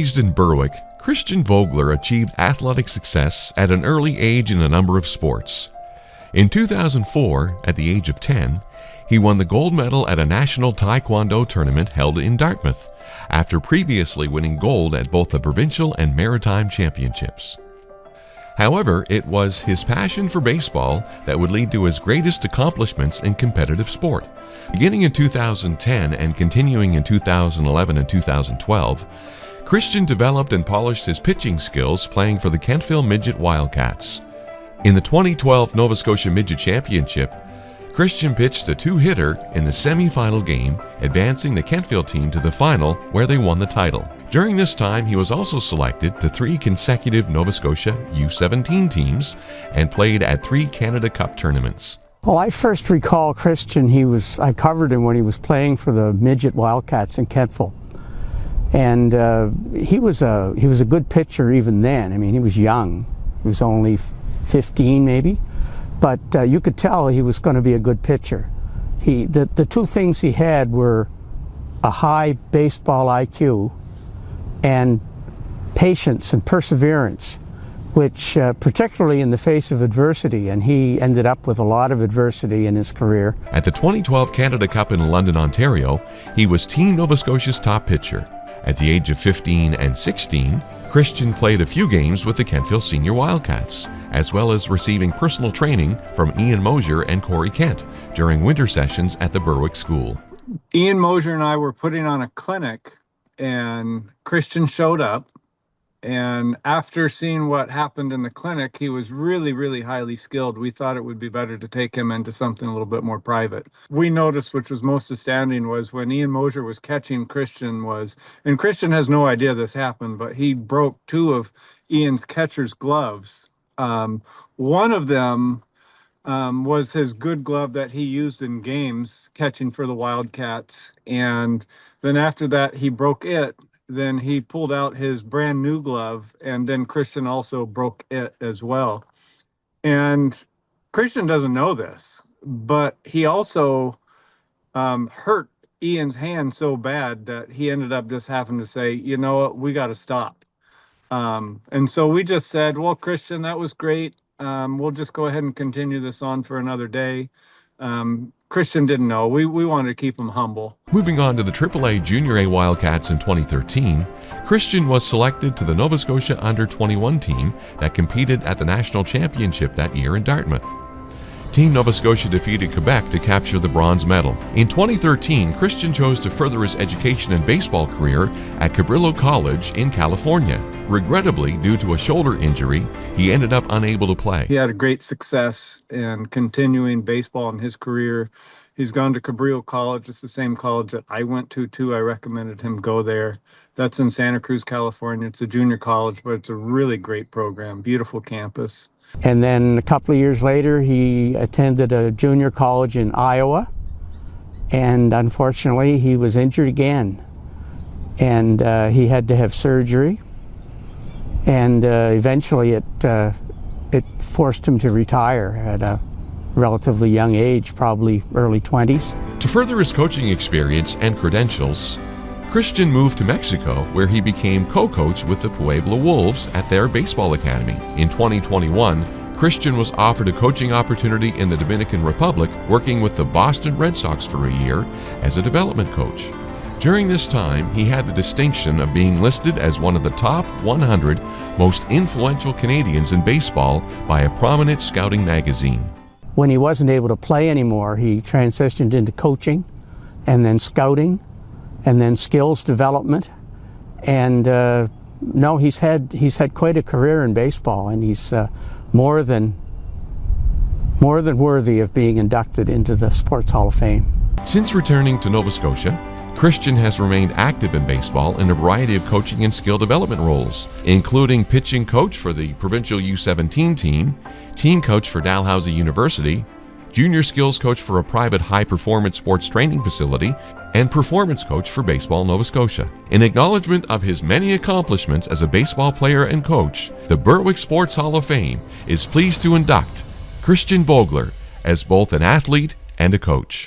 Raised in Berwick, Christian Vogler achieved athletic success at an early age in a number of sports. In 2004, at the age of 10, he won the gold medal at a national taekwondo tournament held in Dartmouth, after previously winning gold at both the provincial and maritime championships. However, it was his passion for baseball that would lead to his greatest accomplishments in competitive sport. Beginning in 2010 and continuing in 2011 and 2012, Christian developed and polished his pitching skills playing for the Kentville Midget Wildcats. In the 2012 Nova Scotia Midget Championship, Christian pitched a two-hitter in the semi-final game, advancing the Kentville team to the final where they won the title. During this time, he was also selected to 3 consecutive Nova Scotia U17 teams and played at 3 Canada Cup tournaments. Well, I first recall Christian, I covered him when he was playing for the Midget Wildcats in Kentville. And he was a good pitcher even then. I mean, he was young. He was only 15 maybe. But you could tell he was going to be a good pitcher. The two things he had were a high baseball IQ and patience and perseverance, which particularly in the face of adversity, and he ended up with a lot of adversity in his career. At the 2012 Canada Cup in London, Ontario, he was Team Nova Scotia's top pitcher. At the age of 15 and 16, Christian played a few games with the Kentville Senior Wildcats, as well as receiving personal training from Ian Mosier and Corey Kent during winter sessions at the Berwick School. Ian Mosier and I were putting on a clinic, and Christian showed up. And after seeing what happened in the clinic, he was really, really highly skilled. We thought it would be better to take him into something a little bit more private. We noticed, which was most astounding, was when Ian Mosier was catching and Christian has no idea this happened, but he broke 2 of Ian's catcher's gloves. One of them was his good glove that he used in games catching for the Wildcats. And then after that, he broke it. Then he pulled out his brand new glove, and then Christian also broke it as well. And Christian doesn't know this, but he also hurt Ian's hand so bad that he ended up just having to say, you know what, we got to stop. And so we just said, well, Christian, that was great. We'll just go ahead and continue this on for another day. Christian didn't know. We wanted to keep him humble. Moving on to the AAA Junior A Wildcats in 2013, Christian was selected to the Nova Scotia Under-21 team that competed at the National Championship that year in Dartmouth. Team Nova Scotia defeated Quebec to capture the bronze medal. In 2013, Christian chose to further his education and baseball career at Cabrillo College in California. Regrettably, due to a shoulder injury, he ended up unable to play. He had a great success in continuing baseball in his career. He's gone to Cabrillo College. It's the same college that I went to, too. I recommended him go there. That's in Santa Cruz, California. It's a junior college, but it's a really great program, beautiful campus. And then a couple of years later, he attended a junior college in Iowa, and unfortunately, he was injured again. And he had to have surgery, and eventually it forced him to retire at a relatively young age, probably early 20s. To further his coaching experience and credentials, Christian moved to Mexico, where he became co-coach with the Puebla Wolves at their baseball academy. In 2021, Christian was offered a coaching opportunity in the Dominican Republic, working with the Boston Red Sox for a year as a development coach. During this time, he had the distinction of being listed as one of the top 100 most influential Canadians in baseball by a prominent scouting magazine. When he wasn't able to play anymore, he transitioned into coaching and then scouting and then skills development. And no, he's had quite a career in baseball, and he's more than worthy of being inducted into the Sports Hall of Fame. Since returning to Nova Scotia, Christian has remained active in baseball in a variety of coaching and skill development roles, including pitching coach for the provincial U17 team coach for Dalhousie University, junior skills coach for a private high-performance sports training facility, and performance coach for Baseball Nova Scotia. In acknowledgement of his many accomplishments as a baseball player and coach, the Berwick Sports Hall of Fame is pleased to induct Christian Vogler as both an athlete and a coach.